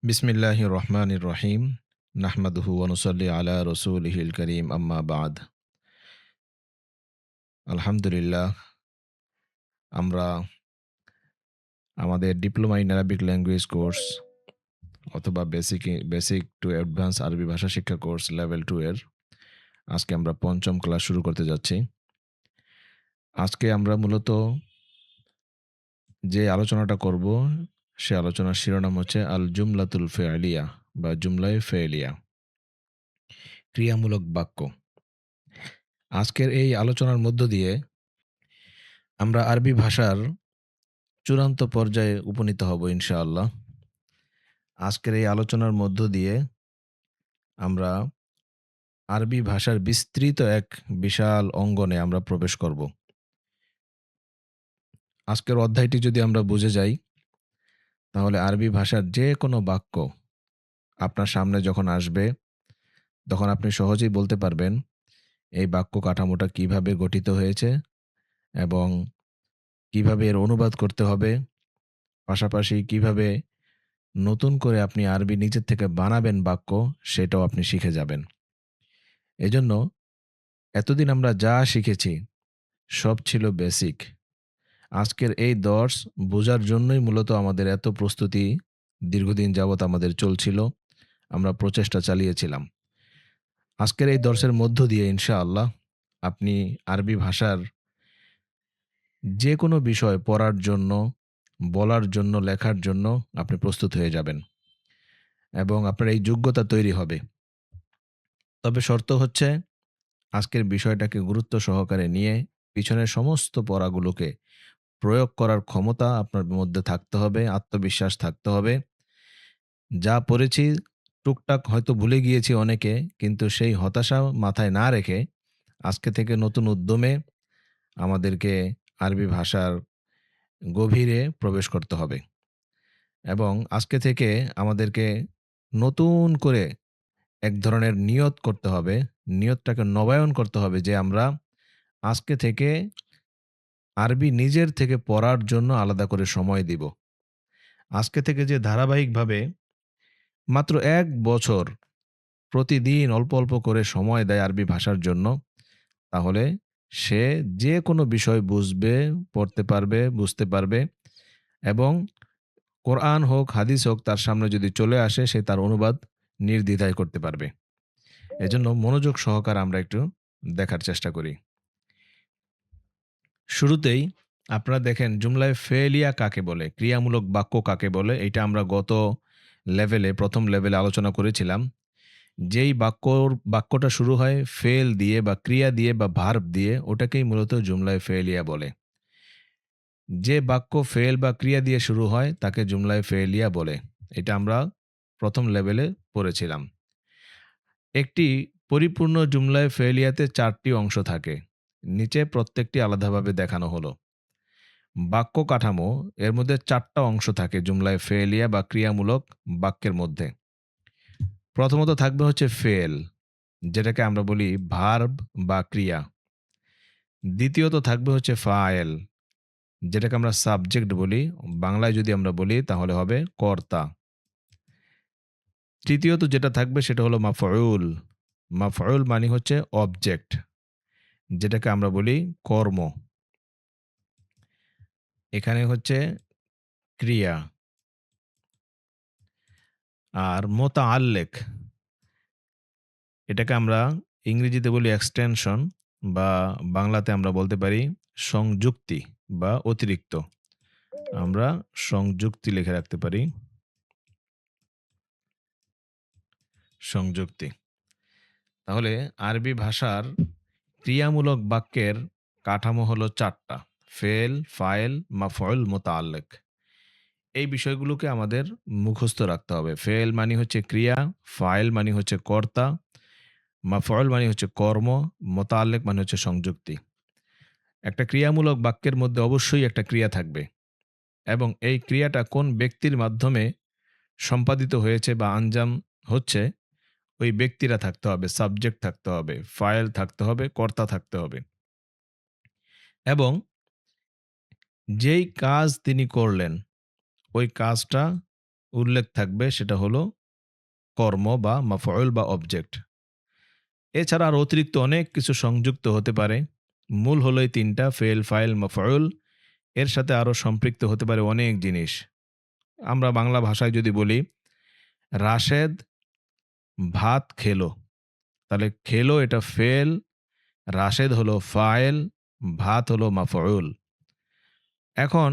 বিসমিল্লাহির রহমানির রহিম। নাহমাদুহু ওয়া নুসাল্লি আলা রাসূলিহিল কারীম আম্মা বা'দ। আলহামদুলিল্লাহ আমরা আমাদের diploma in Arabic language course অথবা বেসিক টু অ্যাডভান্স আরবি ভাষা শিক্ষা কোর্স লেভেল 2 এর আজকে আমরা ৫ম ক্লাস শুরু করতে যাচ্ছি। আজকে আমরা মূলত যে আলোচনাটা করব সে আলোচনার শিরোনাম হচ্ছে আল জুমলাতুল ফি'লিয়া বা জুমলায়ে ফেলিয়া, ক্রিয়ামূলক বাক্য। আজকের এই আলোচনার মধ্য দিয়ে আমরা আরবি ভাষার চূড়ান্ত পর্যায়ে উপনীত হব ইনশাআল্লাহ। আজকের এই আলোচনার মধ্য দিয়ে আমরা আরবি ভাষার বিস্তৃত এক বিশাল অঙ্গনে আমরা প্রবেশ করব। আজকের অধ্যায়টি যদি আমরা বুঝে যাই, তাহলে আরবি ভাষার যে কোনো বাক্য আপনার সামনে যখন আসবে, তখন আপনি সহজেই বলতে পারবেন এই বাক্য কাঠামোটা কিভাবে গঠিত হয়েছে এবং কিভাবে এর অনুবাদ করতে হবে, পাশাপাশি কিভাবে নতুন করে আপনি আরবি নিজের থেকে বানাবেন বাক্য, সেটাও আপনি শিখে যাবেন। এজন্য এতদিন আমরা যা শিখেছি সব ছিল বেসিক। আজকের এই দর্স বোঝার জন্যই মূলত আমাদের এত প্রস্তুতি দীর্ঘদিন যাবৎ আমাদের চলছিল। আমরা প্রচেষ্টা চালিয়েছিলাম। আজকের এই দর্সের মধ্য দিয়ে ইনশাআল্লাহ আপনি আরবি ভাষার যে কোনো বিষয় পড়ার জন্য, বলার জন্য, লেখার জন্য আপনি প্রস্তুত হয়ে যাবেন এবং আপনার এই যোগ্যতা তৈরি হবে। তবে শর্ত হচ্ছে আজকের বিষয়টাকে গুরুত্ব সহকারে নিয়ে পিছনের সমস্ত পড়াগুলোকে প্রয়োগ করার ক্ষমতা আপনার মধ্যে থাকতে হবে, আত্মবিশ্বাস থাকতে হবে। যা পড়েছি টুকটাক হয়তো ভুলে গিয়েছি অনেকে, কিন্তু সেই হতাশা মাথায় না রেখে আজকে থেকে নতুন উদ্যমে আমাদেরকে আরবি ভাষার গভীরে প্রবেশ করতে হবে এবং আজকে থেকে আমাদেরকে নতুন করে এক ধরনের নিয়ত করতে হবে। নিয়তটাকে নবায়ন করতে হবে যে আমরা আজকে থেকে আরবি নিজের থেকে পড়ার জন্য আলাদা করে সময় দিব। আজকে থেকে যে ধারাবাহিকভাবে মাত্র ১ বছর প্রতিদিন অল্প, অল্প করে সময় দেয় আরবি ভাষার জন্য, তাহলে সে যে কোনো বিষয় বুঝবে, পড়তে পারবে, বুঝতে পারবে এবং কোরআন হোক, হাদিস হোক তার সামনে যদি চলে আসে সে তার অনুবাদ নির্দ্বিধায় করতে পারবে। এজন্য মনোযোগ সহকারে আমরা একটু দেখার চেষ্টা করি। শুরুতেই আপনারা দেখেন জুমলায়ে ফেলিয়া কাকে বলে? ক্রিয়ামূলক বাক্য কাকে বলে? এইটা আমরা গত লেভেলে ১ম লেভেলে আলোচনা করেছিলাম। যেই বাক্যটা শুরু হয় ফেল দিয়ে বা ক্রিয়া দিয়ে বা ভার্ব দিয়ে ওটাকেই মূলত জুমলায়ে ফেলিয়া বলে। যে বাক্য ফেল বা ক্রিয়া দিয়ে শুরু হয় তাকে জুমলায়ে ফেলিয়া বলে। এটা আমরা ১ম লেভেলে পড়েছিলাম। একটি পরিপূর্ণ জুমলায়ে ফেলিয়াতে ৪ টি অংশ থাকে। নিচে প্রত্যেকটি আলাদাভাবে দেখানো হলো। বাক্য কাঠামো এর মধ্যে ৪ টা অংশ থাকে জুমলায়ে ফেলিয়া বা ক্রিয়ামূলক বাক্যের মধ্যে। প্রথমত থাকবে হচ্ছে ফেল, যেটাকে আমরা বলি ভার্ব বা ক্রিয়া। দ্বিতীয়ত থাকবে হচ্ছে ফায়েল, যেটাকে আমরা সাবজেক্ট বলি। বাংলায় যদি আমরা বলি তাহলে হবে কর্তা। তৃতীয়ত যেটা থাকবে সেটা হলো মাফউল। মাফউল মানে হচ্ছে অবজেক্ট, যেটাকে আমরা বলি কর্ম। এখানে হচ্ছে ক্রিয়া। আর মোতাআল্লেক, এটাকে আমরা ইংরেজিতে বলি এক্সটেনশন বা বাংলাতে আমরা বলতে পারি সংযুক্তি বা অতিরিক্ত। আমরা সংযুক্তি লিখে রাখতে পারি, সংযুক্তি। তাহলে আরবি ভাষার ক্রিয়ামূলক বাক্যের কাঠামো হলো ৪ টা। ফেল, ফাইল, মাফউল, মোতাআল্লেক। এই বিষয়গুলোকে আমাদের মুখস্থ রাখতে হবে। ফেল মানে হচ্ছে ক্রিয়া, ফাইল মানে হচ্ছে কর্তা, মাফউল মানে হচ্ছে কর্ম, মোতাআল্লেক মানে হচ্ছে সংযুক্তি। একটা ক্রিয়ামূলক বাক্যের মধ্যে অবশ্যই একটা ক্রিয়া থাকবে এবং এই ক্রিয়াটা কোন ব্যক্তির মাধ্যমে সম্পাদিত হয়েছে বা আঞ্জাম হচ্ছে, ওই ব্যক্তিরা থাকতে হবে, সাবজেক্ট থাকতে হবে, ফাইল থাকতে হবে, কর্তা থাকতে হবে এবং যেই কাজ তিনি করলেন ওই কাজটা উল্লেখ থাকবে সেটা হলো কর্ম বা মাফউল বা অবজেক্ট। এছাড়া আর অতিরিক্ত অনেক কিছু সংযুক্ত হতে পারে। মূল হলো এই ৩ টা ফেল, ফাইল, মাফউল। এর সাথে আরো সম্পৃক্ত হতে পারে অনেক জিনিস। আমরা বাংলা ভাষায় যদি বলি, রাশেদ ভাত খেলো। তাহলে খেলো এটা ফেল, রাশেদ হলো ফাইল, ভাত হলো মাফউল। এখন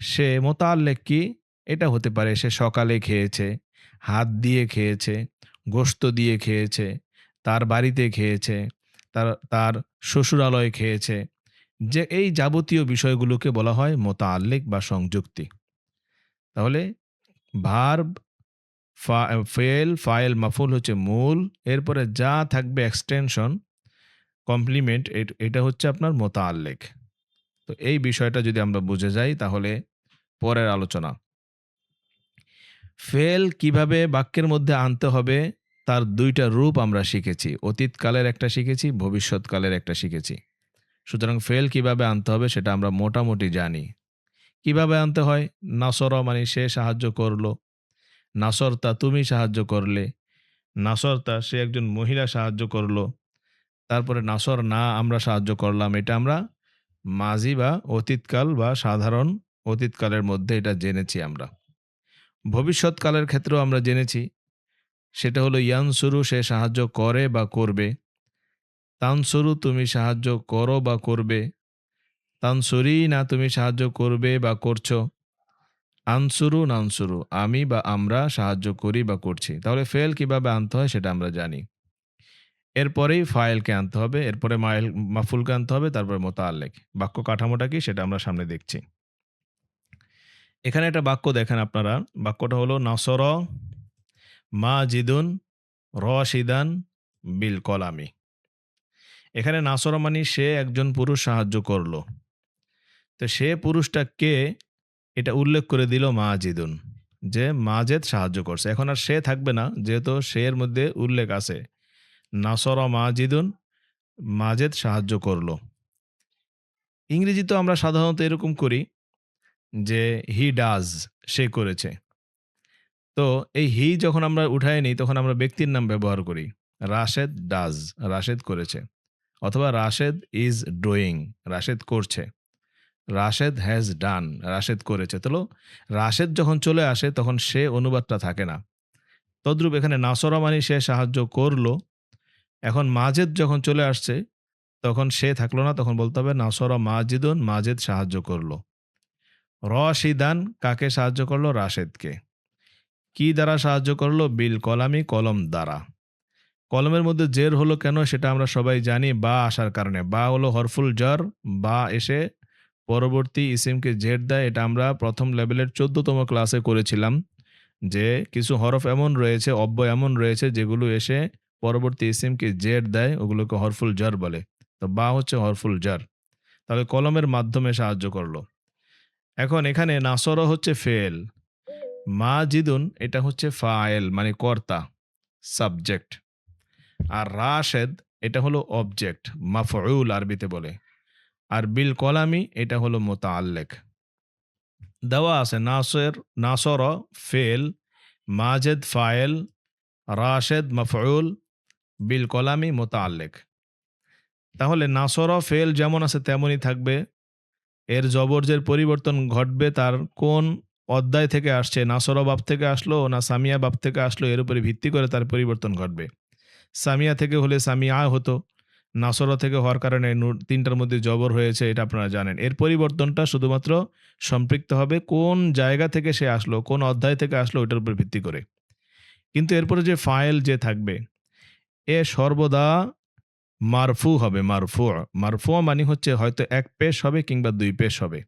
সে মোতাল্লেক কি? এটা হতে পারে সে সকালে খেয়েছে, হাত দিয়ে খেয়েছে, গোশত দিয়ে খেয়েছে, তার বাড়িতে খেয়েছে, তার তার শ্বশুরালয়ে খেয়েছে। যে এই যাবতীয় বিষয়গুলোকে বলা হয় মোতাল্লেক বা সংযুক্তি। তাহলে ভার্ব, ফেল, ফাইল, মাফউল হচ্ছে মূল। এরপরে যা থাকবে এক্সটেনশন, কমপ্লিমেন্ট এটা হচ্ছে আপনার মোতাল্লেক। তো এই বিষয়টা যদি আমরা বুঝে যাই তাহলে পরের আলোচনা। ফেল কিভাবে বাক্যের মধ্যে আনতে হবে তার ২ টা রূপ আমরা শিখেছি। অতীতকালের একটা শিখেছি, ভবিষ্যৎকালের একটা শিখেছি। সুতরাং ফেল কিভাবে আনতে হবে সেটা আমরা মোটামুটি জানি। কিভাবে আনতে হয়? নাসরা মানে সে সাহায্য করলো। নাসরতা তুমি সাহায্য করলে। নাসরতা সে একজন মহিলা সাহায্য করলো। তারপরে নাসর না আমরা সাহায্য করলাম। এটা আমরা মাজি বা অতীতকাল বা সাধারণ অতীতকালের মধ্যে এটা জেনেছি আমরা। ভবিষ্যৎকালের ক্ষেত্রেও আমরা জেনেছি। সেটা হলো ইয়ানসুরু সে সাহায্য করে বা করবে। তানসুরু তুমি সাহায্য করো বা করবে। তানসুরি না তুমি সাহায্য করবে বা করছো। আনসুরু নানসুরু আমি বা আমরা সাহায্য করি বা করছি। তাহলে ফেল কিভাবে আনতে হয় সেটা আমরা জানি। এরপরেই ফাইলকে আনতে হবে, এরপরে মাফুলকে আনতে হবে, তারপরে মোতাল্লেক। বাক্য কাঠামোটা কি সেটা আমরা সামনে দেখছি। এখানে একটা বাক্য দেখেন আপনারা। বাক্যটা হলো নাসর মাজিদুন রশিদান বিল কলামি। এখানে নাসর মানে সে একজন পুরুষ সাহায্য করলো। তো সে পুরুষটা কে? এটা উল্লেখ করে দিল মাজিদুন, যে মাজেদ সাহায্য করছে। এখন আর সে থাকবে না, যেহেতু সে এর মধ্যে উল্লেখ আছে। নাসর মাজিদুন মাজেদ সাহায্য করলো। ইংরেজিতেও আমরা সাধারণত এরকম করি যে হি ডাজ সে করেছে। তো এই হি যখন আমরা উঠায় নিই তখন আমরা ব্যক্তির নাম ব্যবহার করি। রাশেদ ডাজ রাশেদ করেছে, অথবা রাশেদ ইজ ডুইং রাশেদ করছে। রাশেদ হ্যাজ ডান রাশেদ করেছে। তো রাশেদ যখন চলে আসে তখন সে অনুবাদটা থাকে না। তদ্রূপ এখানে নাসরা মানে সে সাহায্য করলো। এখন মাজেদ যখন চলে আসছে তখন সে থাকলো না, তখন বলতে হবে নাসরা মাজিদুন মাজেদ সাহায্য করলো। রশিদান কাকে সাহায্য করলো? রাশেদকে। কি দ্বারা সাহায্য করলো? বিল কলামি কলম দ্বারা। কলমের মধ্যে জের হলো কেন সেটা আমরা সবাই জানি, বা আসার কারণে। বা হলো হরফুল জার, বা এসে পরবর্তী ইসিমকে জের দেয়। এটা আমরা প্রথম লেভেলের ১৪তম ক্লাসে করেছিলাম যে কিছু হরফ এমন রয়েছে, অব্যয় এমন রয়েছে যেগুলো এসে পরবর্তী ইসিমকে জের দেয়, ওগুলোকে হরফুল জার বলে। তো বা হচ্ছে হরফুল জার। তাহলে কলমের মাধ্যমে সাহায্য করলো। এখন এখানে নাসর হচ্ছে ফেল, মাজিদুন এটা হচ্ছে ফায়েল মানে কর্তা, সাবজেক্ট। আর রাশেদ এটা হলো অবজেক্ট, মাফউল আরবিতে বলে। আর বিল কলামি এটা হলো মোতাল্লেক। দেওয়া আছে নাসর ফেল, মাজেদ ফায়েল, রাশেদ মাফউল, বিল কলামি মোতাল্লেক। তাহলে নাসর ফেল যেমন আছে তেমনই থাকবে। এর জবরজের পরিবর্তন ঘটবে তার কোন অধ্যায় থেকে আসছে, নাসর বাব থেকে আসলো না সামিয়া বাব থেকে আসলো, এর উপরে ভিত্তি করে তার পরিবর্তন ঘটবে। সামিয়া থেকে হলে সামিয়া হতো, নাসরা থেকে হওয়ার কারণে তিনটার মধ্যে জবর হয়েছে, এটা আপনারা জানেন। এর পরিবর্তনটা শুধুমাত্র সম্পৃক্ত হবে কোন জায়গা থেকে সে আসলো, কোন অধ্যায় থেকে আসলো, ওইটার উপর ভিত্তি করে। কিন্তু এরপরে যে ফাইল যে থাকবে, এ সর্বদা মারফু হবে। মারফু মারফু মানে হচ্ছে হয়তো এক পেশ হবে কিংবা দুই পেশ হবে।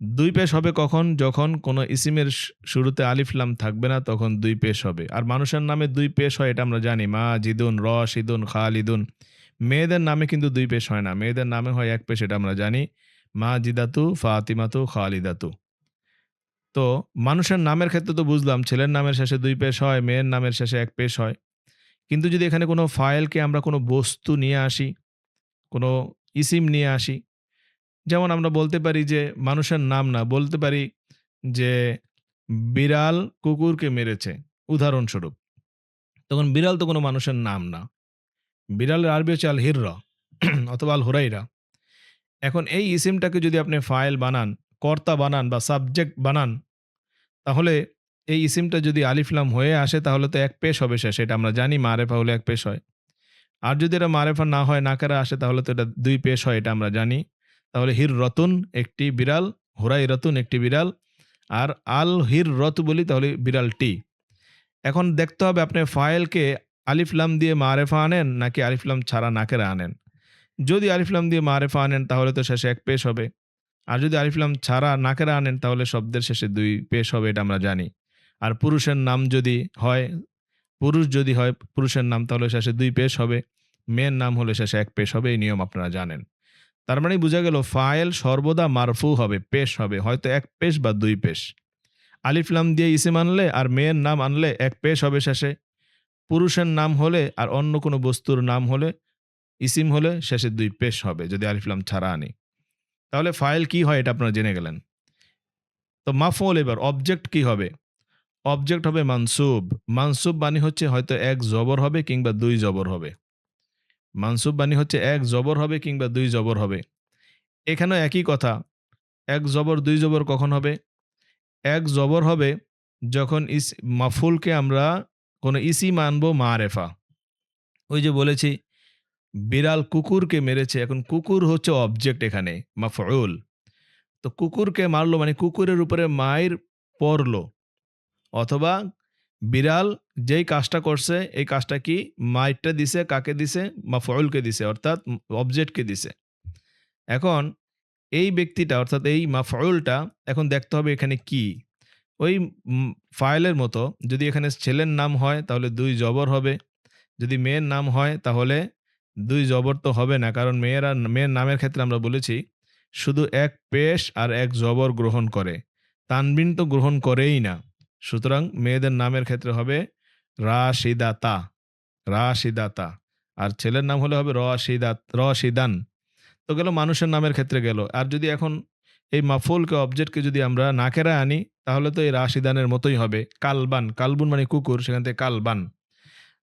দুই পেশ হবে কখন? যখন কোনো ইসিমের শুরুতে আলিফ লাম থাকবে না, তখন দুই পেশ হবে। আর মানুষের নামে দুই পেশ হয় এটা আমরা জানি, মা জিদুন রশিদুন খালিদুন। মেয়েদের নামে কিন্তু দুই পেশ হয় না, মেয়েদের নামে হয় এক পেশ, এটা আমরা জানি, মা জিদাতু ফাতিমাতু খালিদাতু। তো মানুষের নামের ক্ষেত্রে তো বুঝলাম ছেলের নামের শেষে দুই পেশ হয়, মেয়ের নামের শেষে এক পেশ হয়। কিন্তু যদি এখানে কোনো ফাইলকে আমরা কোনো বস্তু নিয়ে আসি, কোনো ইসিম নিয়ে আসি, যেমন আমরা বলতে পারি যে মানুষের নাম না, বলতে পারি যে বিড়াল কুকুরকে মেরেছে, উদাহরণস্বরূপ। তখন বিড়াল তো কোনো মানুষের নাম না। বিড়ালের আরবি হচ্ছে আল হিররা অথবা আল হুরাইরা। এখন এই ইসিমটাকে যদি আপনি ফাইল বানান, কর্তা বানান বা সাবজেক্ট বানান, তাহলে এই ইসিমটা যদি আলিফ লাম হয়ে আসে তাহলে তো এক পেশ হবে শেষে। এটা আমরা জানি মারেফা হলে এক পেশ হয়। আর যদি এটা মারেফা না হয়, নাকেরা আসে, তাহলে তো এটা ২ পেশ হয়, এটা আমরা জানি। তাহলে হিররাতুন একটি বিড়াল, হুরাইরাতুন একটি বিড়াল। আর আল হিররাতু বলি তাহলে বিড়ালটি। এখন দেখতে হবে আপনি ফাইলকে আলিফ লাম দিয়ে মারেফা আনেন নাকি আলিফ লাম ছাড়া নাকেরা আনেন। যদি আলিফ লাম দিয়ে মারেফা আনেন তাহলে তো শেষে এক পেশ হবে। আর যদি আলিফ লাম ছাড়া নাকেরা আনেন তাহলে শব্দের শেষে ২ পেশ হবে, এটা আমরা জানি। আর পুরুষের নাম যদি হয়, পুরুষের নাম, তাহলে শেষে ২ পেশ হবে। মেয়ের নাম হলে শেষে এক পেশ হবে। এই নিয়ম আপনারা জানেন। তার মানে বোঝা গেল ফাইল সর্বদা মারফু হবে, পেশ হবে। হয়তো এক পেশ বা ২ পেশ। আলিফ লাম দিয়ে ইসিম আনলে আর মেয়ের নাম আনলে এক পেশ হবে শেষে। পুরুষের নাম হলে আর অন্য কোনো বস্তুর নাম হলে, ইসিম হলে শেষে ২ পেশ হবে যদি আলিফ লাম ছাড়া আনি। তাহলে ফাইল কি হয় এটা আপনারা জেনে গেলেন। তো মাফউল, এবার অবজেক্ট কি হবে? অবজেক্ট হবে মানসুব। মানসুব মানে হচ্ছে হয়তো এক জবর হবে কিংবা ২ জবর হবে। মানসুব মানে হচ্ছে এক জবর হবে কিংবা ২ জবর হবে। এখানেও একই কথা। এক জবর ২ জবর কখন হবে? এক জবর হবে যখন মাফউলকে আমরা কোনো ইসিম আনবো মারেফা। ওই যে বলেছি বিড়াল কুকুরকে মেরেছে। এখন কুকুর হচ্ছে অবজেক্ট এখানে, মাফউল। তো কুকুরকে মারলো মানে কুকুরের উপরে মাইর পড়লো। অথবা বিড়াল যেই কাজটা করছে এই কাজটা কি, মাইরটা দিছে, কাকে দিছে? মাফউলকে দিছে, অর্থাৎ অবজেক্টকে দিছে। এখন এই ব্যক্তিটা অর্থাৎ এই মাফউলটা এখন দেখতে হবে এখানে কি? ওই ফাইলের মতো যদি এখানে ছেলের নাম হয় তাহলে ২ জবর হবে। যদি মেয়ের নাম হয় তাহলে ২ জবর তো হবে না। কারণ মেয়ের নামের ক্ষেত্রে আমরা বলেছি শুধু এক পেশ আর এক জবর গ্রহণ করে। তানবিন তো গ্রহণ করেই না। সুতরাং মেয়েদের নামের ক্ষেত্রে হবে রাশিদাতা, রাশিদাতা। আর ছেলের নাম হলে হবে রশিদান। তো গেল মানুষের নামের ক্ষেত্রে গেল। আর যদি এখন এই মাফউলকে অবজেক্টকে যদি আমরা নাকেরা আনি তাহলে তো এই রাশিদানের মতোই হবে। কালবান, কালবুন মানে কুকুর, সেখান থেকে কালবান।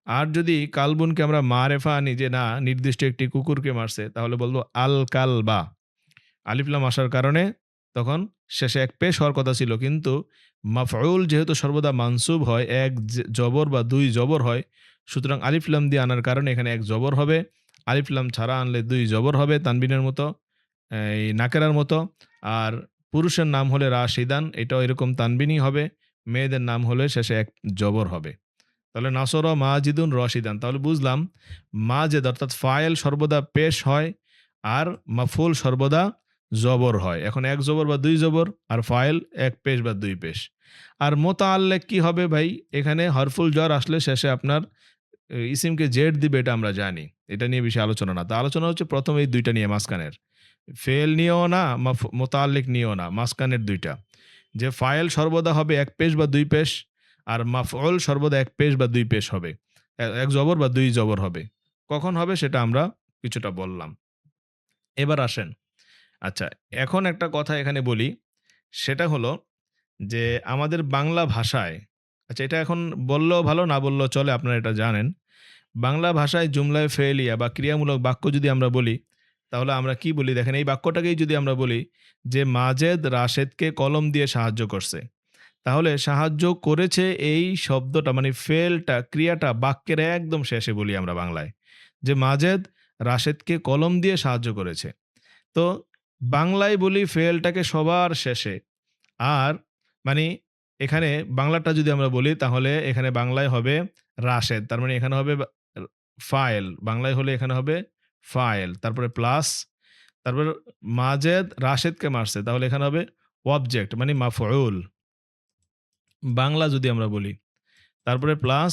আর যদি কালবুনকে আমরা মারেফা আনি যে না নির্দিষ্ট একটি কুকুরকে মারছে তাহলে বলবো আল কালবা। আলিফ লাম আসার কারণে তখন শেষে এক পেশ হওয়ার কথা ছিল, কিন্তু মাফউল যেহেতু সর্বদা মানসুব হয়, এক জবর বা ২ জবর হয়, সুতরাং আলিফ লাম দিয়ে আনার কারণে এখানে এক জবর হবে। আলিফ লাম ছাড়া আনলে ২ জবর হবে তানবিনের মতো, এই নাকেরার মতো। আর পুরুষের নাম হলে রাশিদান, এটাও এরকম তানবিনই হবে। মেয়েদের নাম হলে শেষে এক জবর হবে। তাহলে নাসর মাজিদুন রশিদান। তাহলে বুঝলাম মাজেদ অর্থাৎ ফায়েল সর্বদা পেশ হয় আর মাফউল সর্বদা জবর হয়। এখন এক জবর বা ২ জবর আর ফায়েল এক পেশ বা ২ পেশ। আর মোতাআল্লিক কি হবে ভাই? এখানে হরফুল জর আসলে শেষে আপনার ইসিমকে জেড দিবে, এটা আমরা জানি। এটা নিয়ে বেশি আলোচনা না। তো আলোচনা হচ্ছে ১ম এই ২ টা নিয়ে মাঝখানের। ফেল নিয়েও না, মোতাআল্লিক নিয়েও না, মাঝখানের ২ টা। যে ফাইল সর্বদা হবে এক পেশ বা ২ পেশ আর মাফউল সর্বদা এক পেশ বা ২ পেশ হবে। এক জবর বা ২ জবর হবে। কখন হবে সেটা আমরা কিছুটা বললাম। এবার আসেন, আচ্ছা, এখন একটা কথা এখানে বলি। সেটা হলো যে আমাদের বাংলা ভাষায়, আচ্ছা এটা এখন বললেও ভালো না বললেও চলে, আপনারা এটা জানেন। বাংলা ভাষায় জুমলায়ে ফেলিয়া বা ক্রিয়ামূলক বাক্য যদি আমরা বলি, তাহলে আমরা কি বলি দেখেন, এই বাক্যটাকেই যদি আমরা বলি যে মাজেদ রাশেদকে কলম দিয়ে সাহায্য করছে। তাহলে সাহায্য করেছে এই শব্দটা মানে ফেলটা, ক্রিয়াটা বাক্যের একদম শেষে বলি আমরা বাংলায়। যে মাজেদ রাশেদকে কলম দিয়ে সাহায্য করেছে। তো বাংলায় বলি ফেলটাকে সবার শেষে। আর মানে এখানে বাংলাটা যদি আমরা বলি তাহলে এখানে বাংলায় হবে রাশেদ। তার মানে এখানে হবে ফাইল। বাংলায় হলে এখানে হবে ফাইল। তারপরে প্লাস, তারপর মাজেদ রাশেদকে মারছে। তাহলে এখানে হবে অবজেক্ট মানে মাফউল। বাংলা যদি আমরা বলি। তারপরে প্লাস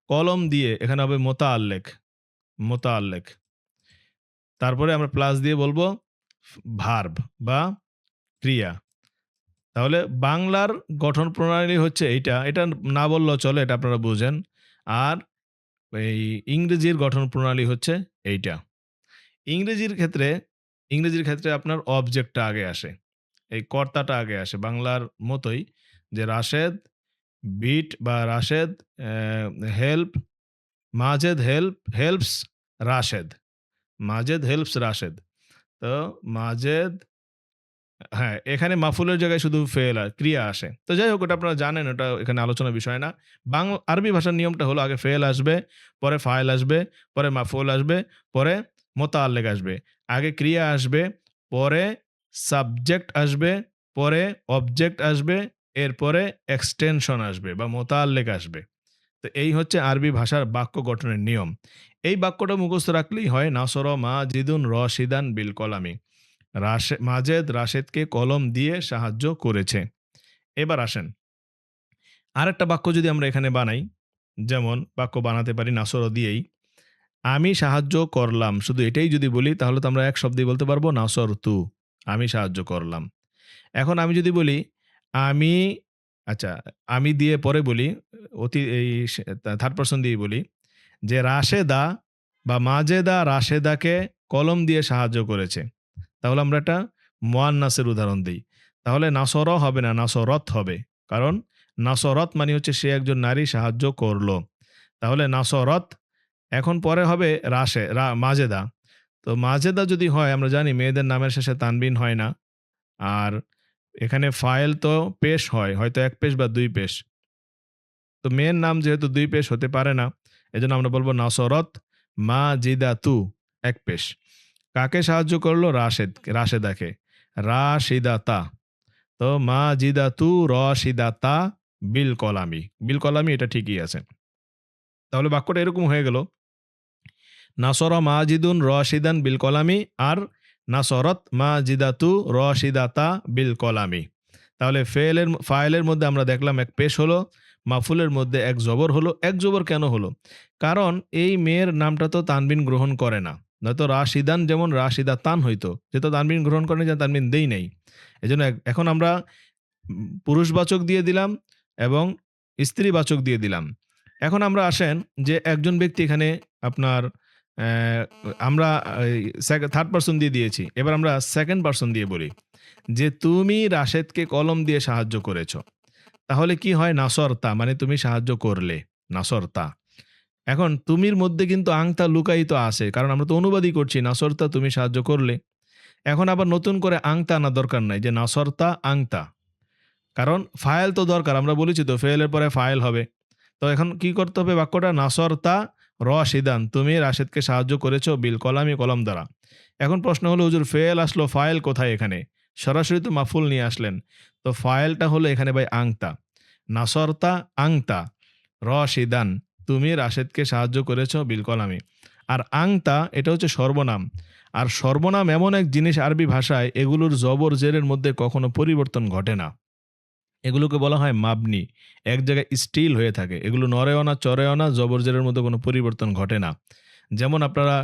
কলম দিয়ে এখানে হবে মোতাআল্লিক, মোতাআল্লিক। তারপরে আমরা প্লাস দিয়ে বলবো ভার্ব বা ক্রিয়া। তাহলে বাংলার গঠন প্রণালী হচ্ছে এইটা। এটা না বললেও চলে, এটা আপনারা বুঝেন। আর এই ইংরেজির গঠন প্রণালী হচ্ছে এইটা। ইংরেজির ক্ষেত্রে ইংরেজির ক্ষেত্রে আপনার অবজেক্টটা আগে আসে। এই কর্তাটা আগে আসে বাংলার মতোই। যে রাশেদ বিট বা Rashed help Majed helps Rashed. Majed helps Rashed. তো মাজেদ, হ্যাঁ, এখানে মাফুলের জায়গায় শুধু ফেল ক্রিয়া আসে। তো যাই হোক ওটা আপনারা জানেন, ওটা এখানে আলোচনার বিষয় না। আরবি ভাষার নিয়মটা হলো আগে ফেল আসবে, পরে ফাইল আসবে, পরে মাফুল আসবে, পরে মোতাল্লেক আসবে। আগে ক্রিয়া আসবে, পরে সাবজেক্ট আসবে, পরে অবজেক্ট আসবে, এরপরে এক্সটেনশন আসবে বা মোতাল্লেক আসবে। তো এই হচ্ছে আরবি ভাষার বাক্য গঠনের নিয়ম। এই বাক্যটা মুখস্থ রাখলেই হয়, নাসর মাজিদুন রশিদান বিল কলামি। মাজেদ রাশেদকে কলম দিয়ে সাহায্য করেছে। এবার আসেন আরেকটা বাক্য যদি আমরা এখানে বানাই, যেমন বাক্য বানাতে পারি নাসর দিয়েই, আমি সাহায্য করলাম। শুধু এটাই যদি বলি তাহলে তো আমরা এক শব্দেই বলতে পারবো নাসর তু, আমি সাহায্য করলাম। এখন আমি যদি বলি আমি, আচ্ছা, আমি দিয়ে পরে বলি, এই থার্ড পারসন দিয়ে বলি যে রাশেদা বা মাজেদা রাশেদাকে কলম দিয়ে সাহায্য করেছে। তাহলে আমরা একটা মুয়ান্নাসের উদাহরণ দিই। তাহলে নাসর হবে না, নাসরত হবে। কারণ নাসরত মানে হচ্ছে সে একজন নারী সাহায্য করলো। তাহলে নাসরত, এখন পরে হবে মাজেদা। তো মাজেদা যদি হয়, আমরা জানি মেয়েদের নামের শেষে তানবিন হয় না। আর এখানে ফাইল তো পেশ হয়, হয়তো এক পেশ বা দুই পেশ। তো মেয়ের নাম যেহেতু দুই পেশ হতে পারে না, এজন্য আমরা বলবো নাসরত মাজিদাতু, এক পেশ। কাকে সাহায্য করলো? রাশেদাকে। রাশিদাতা। তো মাজিদাতু রশিদাতা বিল কলামি। বিল কলামি এটা ঠিকই আছে। তাহলে বাক্যটা এরকম হয়ে গেল, নাসর মাজিদুন রশিদান বিল কলামি আর নাসরত মাজিদাতু রশিদাতা বিল কলামি। তাহলে ফাইলের মধ্যে আমরা দেখলাম এক পেশ হলো, মাফুলের মধ্যে এক জবর হলো। এক জবর কেন হলো? কারণ এই মেয়ের নামটা তো তানবিন গ্রহণ করে না। নয়তো রাশিদান যেমন রাশিদা তান হইতো, যেহেতু তানবিন গ্রহণ করে না, তানবিন দেই নাই। এজন্য এখন আমরা পুরুষবাচক দিয়ে দিলাম এবং স্ত্রীবাচক দিয়ে দিলাম। এখন আমরা আসেন যে একজন ব্যক্তি এখানে আপনার আমরা থার্ড পারসন দিয়ে দিয়েছি। এবার আমরা সেকেন্ড পারসন দিয়ে বলি যে তুমি রাশেদকে কলম দিয়ে সাহায্য করেছ। তাহলে কি হয়? নাসরতা, মানে তুমি সাহায্য করলে, নাসরতা। এখন তুমির মধ্যে কিন্তু আংতা লুকায়িত আছে, কারণ আমরা তো অনুবাদই করছি নাসরতা তুমি সাহায্য করলে। এখন আবার নতুন করে আংতা আনার দরকার নাই যে নাসরতা আংতা, কারণ ফাইল তো দরকার। আমরা বলেছি তো ফেলের পরে ফাইল হবে। তো এখন কি করতে হবে? বাক্যটা নাসরতা রশিদান, তুমি রাশেদকে সাহায্য করেছো বিল কলামি, কলম দ্বারা। এখন প্রশ্ন হলো হুজুর ফেল আসলো, ফাইল কোথায়? এখানে সরাসরি তো মাফুল নিয়ে আসলেন। তো ফাইলটা হলো এখানে ভাই আংতা। নাসরতা আংতা রশিদান, তুমি রাশেদকে সাহায্য করেছো বিল কলামি। আর আংতা এটা হচ্ছে সর্বনাম। আর সর্বনাম এমন এক জিনিস আরবি ভাষায়, এগুলোর জবর জেরের মধ্যে কখনো পরিবর্তন ঘটে না। এগুলোকে বলা হয় মাবনি, এক জায়গায় স্টিল হয়ে থাকে। এগুলো নরেওয়ানা চরেওয়ানা জবরজেরের মধ্যে কোনো পরিবর্তন ঘটে না। যেমন আপনারা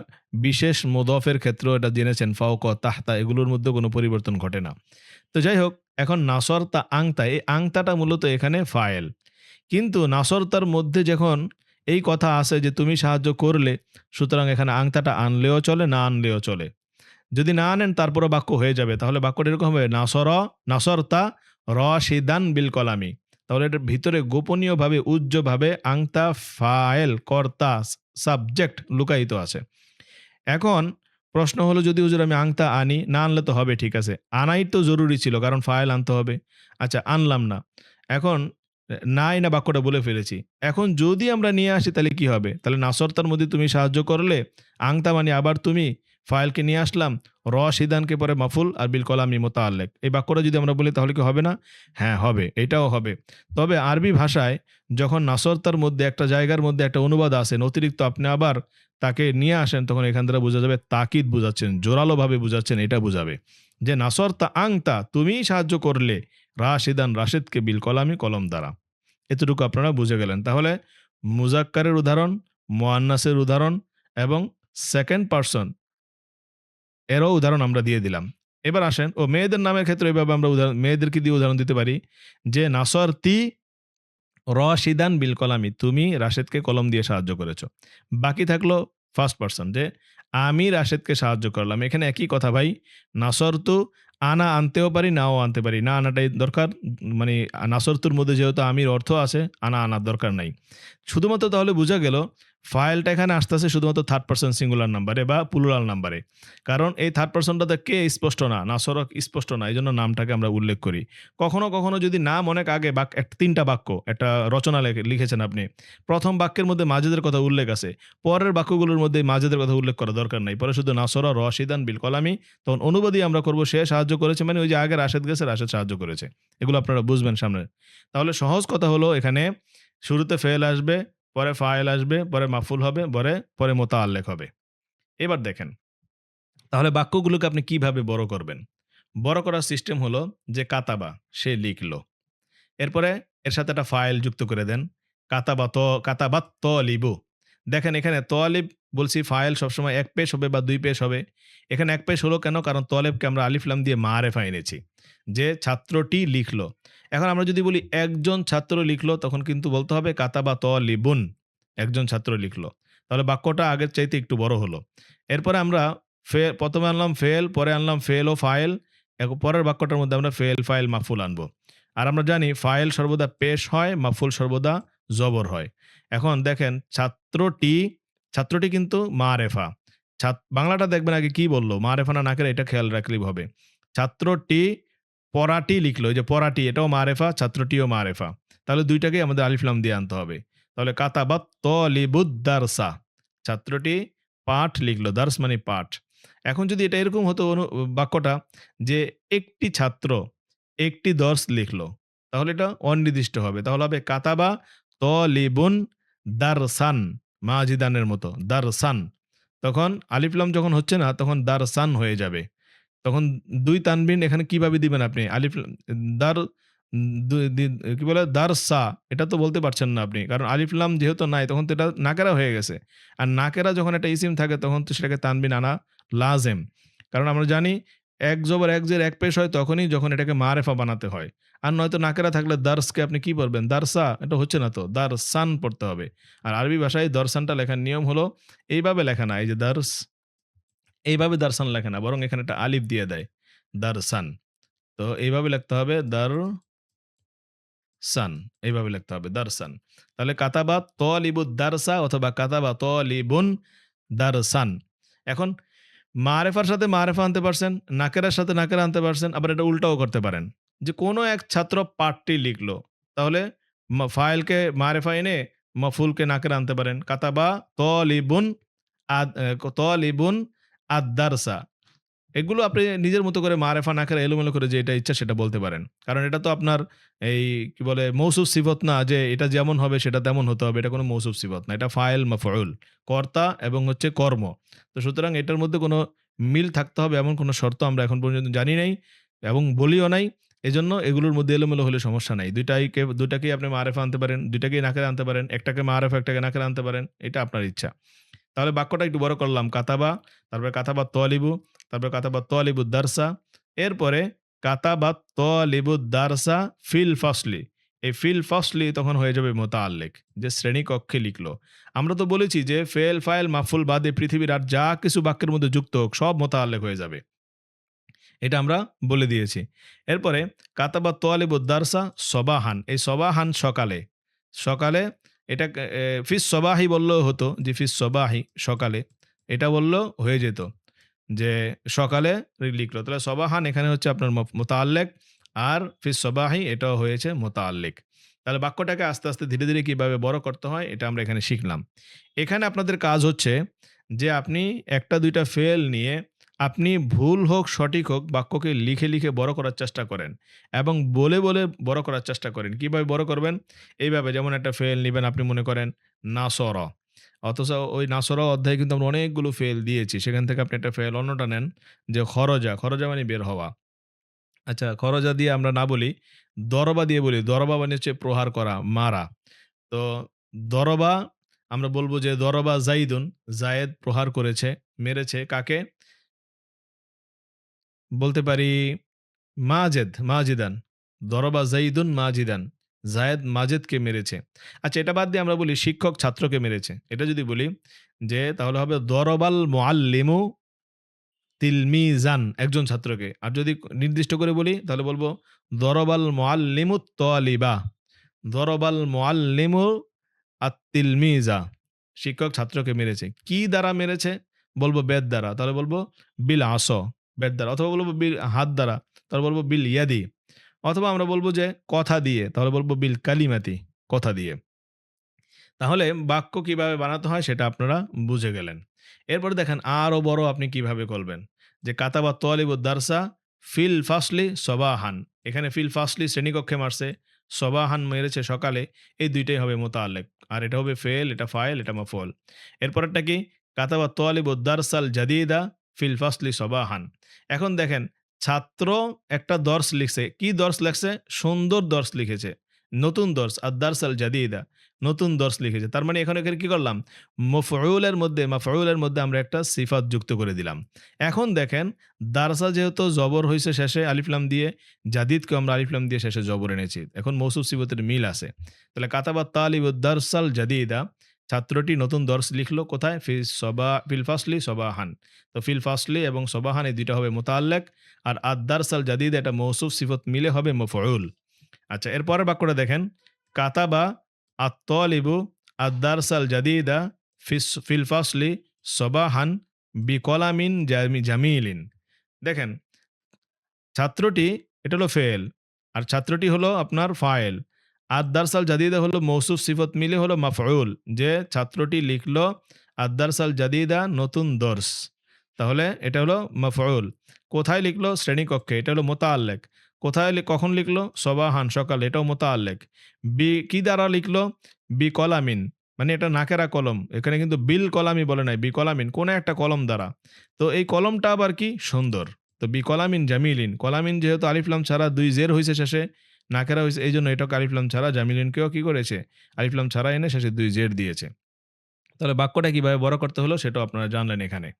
বিশেষ মুদফের ক্ষেত্রেও এটা জেনেছেন, ফাওক তাহতা, এগুলোর মধ্যে কোনো পরিবর্তন ঘটে না। তো যাই হোক, এখন নাসরতা আংতা, এই আংতাটা মূলত এখানে ফায়েল। কিন্তু নাসরতার মধ্যে যখন এই কথা আসে যে তুমি সাহায্য করলে, সুতরাং এখানে আংতাটা আনলেও চলে, না আনলেও চলে। যদি না আনেন তারপরে বাক্য হয়ে যাবে। তাহলে বাক্যটা এরকম হবে, নাসরতা রশিদান বিল কলামি। তাহলে এটার ভিতরে গোপনীয়ভাবে উজ্জ্বভাবে আংতা ফাইল কর্তা সাবজেক্ট লুকায়িত আছে। এখন প্রশ্ন হলো, যদি হুজুর আমি আংতা আনি, না আনলে তো হবে, ঠিক আছে, আনাই তো জরুরি ছিল কারণ ফাইল আনতে হবে। আচ্ছা, আনলাম না। এখন নাই না বাক্যটা বলে ফেলেছি। এখন যদি আমরা নিয়ে আসি তাহলে কি হবে? তাহলে নাসরতার মধ্যে তুমি সাহায্য করলে, আংতা মানে আবার তুমি, ফাইলকে নিয়ে আসলাম, রশিদানকে পরে মাফুল আর বিল কলামি মোতাল্লেক। এই বাক্যটা যদি আমরা বলি তাহলে কি হবে না? হ্যাঁ হবে, এটাও হবে। তবে আরবি ভাষায় যখন নাসরতার মধ্যে একটা জায়গার মধ্যে একটা অনুবাদ আসেন অতিরিক্ত, আপনি আবার তাকে নিয়ে আসেন, তখন এখান দ্বারা বোঝা যাবে তাকিদ বুঝাচ্ছেন, জোরালোভাবে বুঝাচ্ছেন, এটা বুঝাবে যে নাসরতা আংতা, তুমিই সাহায্য করলে রাশিদান রাশেদকে বিল কলামি, কলম দ্বারা। এতটুকু আপনারা বুঝে গেলেন। তাহলে মুজাক্কারের উদাহরণ, মুয়ান্নাসের উদাহরণ এবং সেকেন্ড পারসন এরও উদাহরণ আমরা দিয়ে দিলাম। এবার আসেন মেয়েদের নামের ক্ষেত্রে এভাবে আমরা মেয়েদেরকে দিয়ে উদাহরণ দিতে পারি যে নাসরতি রশিদান বিল কলামি, তুমি রাশেদকে কলম দিয়ে সাহায্য করেছো। বাকি থাকলো ফার্স্ট পারসন, যে আমি রাশেদকে সাহায্য করলাম। এখানে একই কথা ভাই, নাসরতু আনা আনতেও পারি, নাও আনতে পারি। না আনাটাই দরকার। মানে নাসরতুর মধ্যে যেহেতু আমির অর্থ আছে, আনা আনার দরকার নাই। শুধুমাত্র তাহলে বোঝা গেল ফাইলটা এখানে আসতেছে শুধুমাত্র থার্ড পারসন সিঙ্গুলার নাম্বারে বা প্লুরাল নাম্বারে। কারণ এই থার্ড পারসনটাতে কে স্পষ্ট না, নাসরক স্পষ্ট না। এজন্য নামটাকে আমরা উল্লেখ করি। কখনো, কখনো যদি নাম অনেক আগে ৩ টা বাক্য একটা রচনা লিখেছেন আপনি। ১ম বাক্যের মধ্যে মাজেদের কথা উল্লেখ আছে। পরের বাক্যগুলোর মধ্যে মাজেদের কথা উল্লেখ করার দরকার নাই। পরে শুধু নাসরা রশিদান বিল কলামি, তখন অনুবাদই আমরা করব সে সাহায্য করেছে মানে ওই যে আগে রাশেদ গেছে, রাশেদ সাহায্য করেছে। এগুলো আপনারা বুঝবেন সামনে। তাহলে সহজ কথা হলো এখানে শুরুতে ফেল আসবে, পরে ফাইল আসবে, পরে মাফুল হবে, পরে মোতাল্লেক হবে। এবার দেখেন, তাহলে বাক্যগুলোকে আপনি কিভাবে বড় করবেন? বড় করার সিস্টেম হলো যে কাতাবা, সে লিখলো। এরপরে এর সাথে একটা ফাইল যুক্ত করে দেন। কাতাবাত তলিবু। দেখেন এখানে তলিব বলছি ফাইল সবসময় ১ পেশ হবে বা ২ পেশ হবে। এখানে ১ পেশ হলো কেন? কারণ তলেবকে আমরা আলিফ লাম দিয়ে মারেফা এনেছি। যে ছাত্রটি লিখলো। এখন আমরা যদি বলি একজন ছাত্র লিখলো তখন কিন্তু বলতে হবে কাতাবা তলিবুন। একজন ছাত্র লিখলো। তাহলে বাক্যটা আগের চাইতে একটু বড় হলো। এরপরে আমরা ১ম এ আনলাম ফেল, পরে আনলাম ফেল ও ফাইল। পরের বাক্যটার মধ্যে আমরা ফেল, ফাইল, মাফুল আনবো। আর আমরা জানি ফাইল সর্বদা পেশ হয়, মাফুল সর্বদা জবর হয়। এখন দেখেন ছাত্রটি কিন্তু মারেফা। বাংলাটা দেখবেন আগে কি বলল? মারেফা না নাকেরা এটা খেয়াল রাখলেই হবে। ছাত্রটি পড়াটি লিখলো। এই যে পড়াটি এটাও মারেফা, ছাত্রটিও মারেফা। তাহলে ২ টাকেই আমাদের আলিফ লাম দিয়ে আনতে হবে। তাহলে কাতাবাত তলিবুদ দারসা। ছাত্রটি পাঠ লিখলো। দার্স মানে পাঠ। এখন যদি এটা এরকম হতো বাক্যটা যে একটি ছাত্র একটি দর্স লিখলো। তাহলে এটা অনির্দিষ্ট হবে। তাহলে হবে কাতাবা তলিবুন দারসান, মাজিদানের মতো দারসান। তখন আলিফ লাম যখন হচ্ছে না তখন দারসান হয়ে যাবে। তখন ২ তানবিন এখানে কিভাবে দিবেন আপনি? আলিফ দার দু দি কি বলে? দারসা এটা তো বলতে পারছেন না আপনি। কারণ আলিফ লাম যেহেতু নাই তখন তো এটা নাকেরা হয়ে গেছে। আর নাকেরা যখন একটা ইসিম থাকে তখন তো সেটাকে তানবিন আনা লাজেম। কারণ আমরা জানি এক জবর এক জের এক পেশ হয় তখনই যখন এটাকে মারেফা বানাতে হয়। আর নয়তো নাকেরা থাকলে দার্সকে আপনি কি পড়বেন? দারসা এটা হচ্ছে না তো। দারসান পড়তে হবে। আর আরবি ভাষায় দরসানটা লেখার নিয়ম হলো এইভাবে লেখা না। এই যে দার্স এইভাবে দারসান লেখে না। বরং এখানে একটা আলিফ দিয়ে দেয়। দারসান। তো এইভাবে লিখতে হবে সান। এইভাবে লিখতে হবে দারসান। তাহলে কাতাবা তলিবুদ দারসা অথবা কাতাবা তলিবুন দারসান। এখন মারেফার সাথে মারেফা আনতে পারছেন, নাকেরার সাথে নাকেরা আনতে পারছেন, আবার এটা উল্টাও করতে পারেন। যে কোনো এক ছাত্র পাঠটি লিখলো। তাহলে ফাইলকে মারেফা এনে মফুলকে নাকেরা আনতে পারেন। কাতাবা তলিবুন তলিবুন আদ-দারসা। এগুলো আপনি নিজের মতো করে মারেফা না করে এলোমেলো করে যে এটা ইচ্ছা সেটা বলতে পারেন। কারণ এটা তো আপনার এই কি বলে মৌসুফ সিফত না যে এটা যেমন হবে সেটা তেমন হতে হবে। এটা কোনো মৌসুফ সিফত না। এটা ফাইল মাফউল। কর্তা এবং হচ্ছে কর্ম। তো সুতরাং এটার মধ্যে কোনো মিল থাকতে হবে এমন কোনো শর্ত আমরা এখন পর্যন্ত জানি নাই এবং বলিও নাই। এজন্য এগুলোর মধ্যে এলোমেলো হলে সমস্যা নাই। ২ টাকেই আপনি মারেফা আনতে পারেন, ২ টাকেই নাকেরা আনতে পারেন, একটাকে মারেফা একটাকে নাকেরা আনতে পারেন। এটা আপনার ইচ্ছা। তাহলে বাক্যটা একটু বড় করলাম। কাতাবা, তারপরে কাতাবা তলিবু, তারপরে কাতাবা তলিবু দারসা। এরপরে কাতাবা তলিবু দারসা ফিল ফাসলি। এই ফিল ফাসলি তখন হয়ে যাবে মোতাল্লিক। যে শ্রেণীকক্ষে লিখলো। আমরা তো বলেছি যে ফেল, ফাইল, মাফুল বাদে পৃথিবীর আর যা কিছু বাক্যের মধ্যে যুক্ত হোক সব মোতাল্লিক হয়ে যাবে। এটা আমরা বলে দিয়েছি। এরপরে কাতাবা তোয়ালিবুদ দারসা সবাহান। এই সবাহান সকালে। সকালে এটা ফিস সবাহি বললেও হতো যে ফিস সবাহি সকালে। এটা বললেও হয়ে যেত। যে সকালে লিখলো। তাহলে সবাহান এখানে হচ্ছে আপনার মোতাল্লেক আর ফিস সবাহি এটাও হয়েছে মোতাল্লিক। তাহলে বাক্যটাকে আস্তে, আস্তে ধীরে, ধীরে কিভাবে বড় করতে হয় এটা আমরা এখানে শিখলাম। এখানে আপনাদের কাজ হচ্ছে যে আপনি ১ টা ২ টা ফেল নিয়ে আপনি ভুল হোক, সঠিক হোক বাক্যকে লিখে, লিখে বড় করার চেষ্টা করেন এবং বলে, বলে বড় করার চেষ্টা করেন। কিভাবে বড় করবেন? এইভাবে যেমন একটা ফেল নিবেন আপনি মনে করেন নাসর। অথচ ওই নাসর অধ্যায়ে কিন্তু আমরা অনেকগুলো ফেল দিয়েছি। সেখান থেকে আপনি একটা ফেল অন্যটা নেন যে খরজা। খরজা মানে বের হওয়া। আচ্ছা খরজা দিয়ে আমরা না বলি, দরবা দিয়ে বলি। দরবা মানে হচ্ছে প্রহার করা, মারা। তো দরবা আমরা বলব যে দরবা জাইদুন। জায়েদ প্রহার করেছে, মেরেছে কাকে? বলতে পারি মাজিদান। দরবা যাইদুন মাজিদান। জায়েদ মাজেদকে মেরেছে। আচ্ছা এটা বাদ দিয়ে আমরা বলি শিক্ষক ছাত্রকে মেরেছে। এটা যদি বলি যে তাহলে হবে দরবাল মুআল্লিমু তিলমিজান একজন ছাত্রকে। আর যদি নির্দিষ্ট করে বলি তাহলে বলবো দরবাল মুআল্লিমুত তালিবা। দরবাল মুআল্লিমু তিলমিজা। শিক্ষক ছাত্রকে মেরেছে। কি দ্বারা মেরেছে? বলবো বেত দ্বারা। তাহলে বলবো বিল আস, বেত দ্বারা। অথবা বলবো বিল হাত দ্বারা। তাহলে বলবো বিল ইয়াদি। অথবা আমরা বলবো যে কথা দিয়ে। তাহলে বলবো বিল কালিমাতি, কথা দিয়ে। তাহলে বাক্য কিভাবে বানাতে হয় সেটা আপনারা বুঝে গেলেন। এরপরে দেখেন আরো বড় আপনি কিভাবে করবেন। যে কাতাবা তালিবুদ দারসা ফিল ফাসলি সবাহান। এখানে ফিল ফাসলি শ্রেণীকক্ষে মারছে, সবাহান মেরেছে সকালে। এই দুইটাই হবে মোতাল্লেক। আর এটা হবে ফেল, এটা ফাইল, এটা মাফউল। এরপরেরটা কি? কাতাবা তালিবুদ দারসাল জাদিদা ফিল ফাসলি সবাহান। এখন দেখেন ছাত্র একটা দর্স লিখছে। কি দর্স লিখছে? সুন্দর দর্স লিখেছে। নতুন দর্স আর দারসাল জাদিদা, নতুন দর্স লিখেছে। তার মানে এখানে কি করলাম? মাফউলের মধ্যে আমরা একটা সিফাত যুক্ত করে দিলাম। এখন দেখেন দারসা যেহেতু জবর হইছে শেষে আলিফ লাম দিয়ে, জাদিদকে আমরা আলিফ লাম দিয়ে শেষে জবর এনেছি। এখন মৌসুফ সিফাতের মিল আছে। তাহলে কাতাবাত তালিবুদ দারসাল জাদিদা, ছাত্রটি নতুন দর্স লিখলো কোথায়? ফিল ফাসলি সবাহান। তো ফিল ফাসলি এবং সবাহান এই দুইটা হবে মুতাআল্লিক, আর আদ-দারসাল জাদিদ এটা মৌসুফ সিফাত মিলে হবে মাফউল। আচ্ছা, এরপরের বাক্যটা দেখেন। কাতাবা আত-তালিবু আদ-দারসাল জাদিদা ফিল ফাসলি সবাহান বিকলামিন জামিলিন। দেখেন ছাত্রটি, এটা হলো ফেল, আর ছাত্রটি হলো আপনার ফাইল। আদ-দারসাল জাদিদা হলো মৌসুফ সিফত মিলে হলো মাফউল। যে ছাত্রটি লিখলো আদ-দারসাল জাদিদা, নতুন দর্স। তাহলে এটা হলো মাফউল। কোথায় লিখলো? শ্রেণীকক্ষে। এটা হলো মুতাআল্লিক। কোথায় কখন লিখলো? সবাহান, সকালে। এটাও মুতাআল্লিক। কি দ্বারা লিখলো? কলামিন, মানে এটা নাকেরা কলম। এখানে কিন্তু বিল কলামি বলে নাই, কলামিন, কোন একটা কলম দ্বারা। তো এই কলমটা আবার কি? সুন্দর। তো কলামিন জামিলিন, কলামিন যেহেতু আলিফ লাম ছাড়া ২ জের হইছে শেষে, নাকেরা হইছে, এইজন্য এটাকে আলিফ লাম ছাড়া, জামিলিনকেও কি করেছে? আলিফ লাম ছাড়া এনে শেষে ২ জের দিয়েছে। তাহলে বাক্যটা কিভাবে বড় করতে হলো সেটাও আপনারা জানলেন এখানে।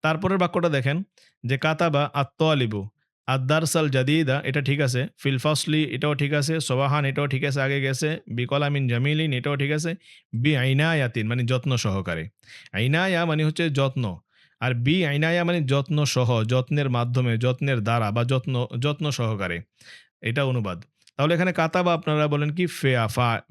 তারপরের বাক্যটা দেখেন। যে কাতাবা আত-তালিবু আদ-দারসাল জাদিদা, এটা ঠিক আছে। ফিল ফাসলি এটাও ঠিক আছে। সবাহান এটাও ঠিক আছে, আগে গেছে। বিকলামিন জামিলিন এটাও ঠিক আছে। আইনায়াতিন মানে যত্ন সহকারে। আইনায়া মানে হচ্ছে যত্ন। আর আইনায়া মানে যত্ন সহ, যত্নের মাধ্যমে, যত্নের দ্বারা, বা যত্ন সহকারে। এটা অনুবাদ। তাহলে এখানে কাতাবা আপনারা বলেন কি?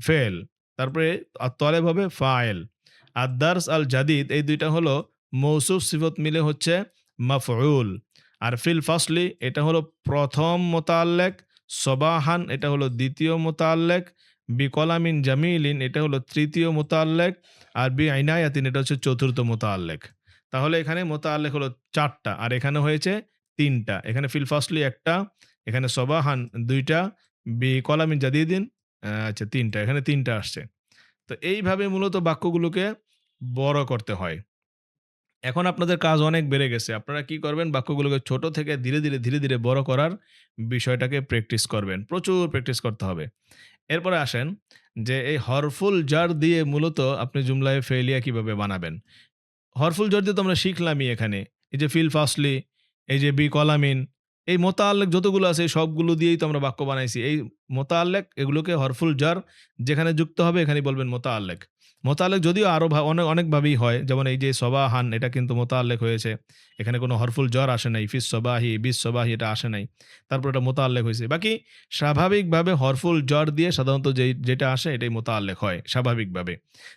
ফেল। তারপরে আত-তালিব হবে ফাইল। আদ-দারস আল জাদিদ এই দুইটা হলো মৌসুফ সিফত মিলে হচ্ছে মাফউল। আর ফিল ফাসলি এটা হলো প্রথম মুতাআল্লিক। সবাহান এটা হলো দ্বিতীয় মুতাআল্লিক। বিকলামিন জামিলিন এটা হলো তৃতীয় মুতাআল্লিক। আর আইনায়াতিন এটা হচ্ছে চতুর্থ মুতাআল্লিক। তাহলে এখানে মুতাআল্লিক হলো ৪ টা, আর এখানে হয়েছে ৩ টা। এখানে ফিল ফাসলি ১ টা, এখানে সবাহান ২ টা, বিকলামিন জাদিদিন আচ্ছা ৩ টা। এখানে ৩ টা আসছে। তো এইভাবে মূলত বাক্যগুলোকে বড় করতে হয়। এখন আপনাদের কাজ অনেক বেড়ে গেছে। আপনারা কি করবেন? বাক্যগুলোকে ছোট থেকে ধীরে ধীরে বড় করার বিষয়টাকে প্র্যাকটিস করবেন। প্রচুর প্র্যাকটিস করতে হবে। এরপরে আসেন যে এই হরফুল জার দিয়ে মূলত আপনি জুমলায়ে ফেইলিয়া কিভাবে বানাবেন? হরফুল jar দিয়ে তো আমরা শিখলামই এখানে। এই যে ফিল ফাসলি, এই যে কলামিন, এই মোতাল্লেক যতগুলো আছে এই সবগুলো দিয়েই তো আমরা বাক্য বানাইছি। এই মোতাল্লেক এগুলোকে হরফুল জার যেখানে যুক্ত হবে এখানেই বলবেন মোতাল্লেক। মোতাল্লেক যদিও আরো অনেকভাবেই হয়। যেমন এই যে সবাহান এটা কিন্তু মোতাল্লেক হয়েছে। এখানে কোনো হরফুল jar আসে নাই। ফিস সবাহি, বিস সবাহি এটা আসে নাই। তারপর এটা মোতাল্লেক হইছে। বাকি স্বাভাবিকভাবে হরফুল jar দিয়ে সাধারণত যেটা আসে এটাই মোতাল্লেক হয় স্বাভাবিকভাবে।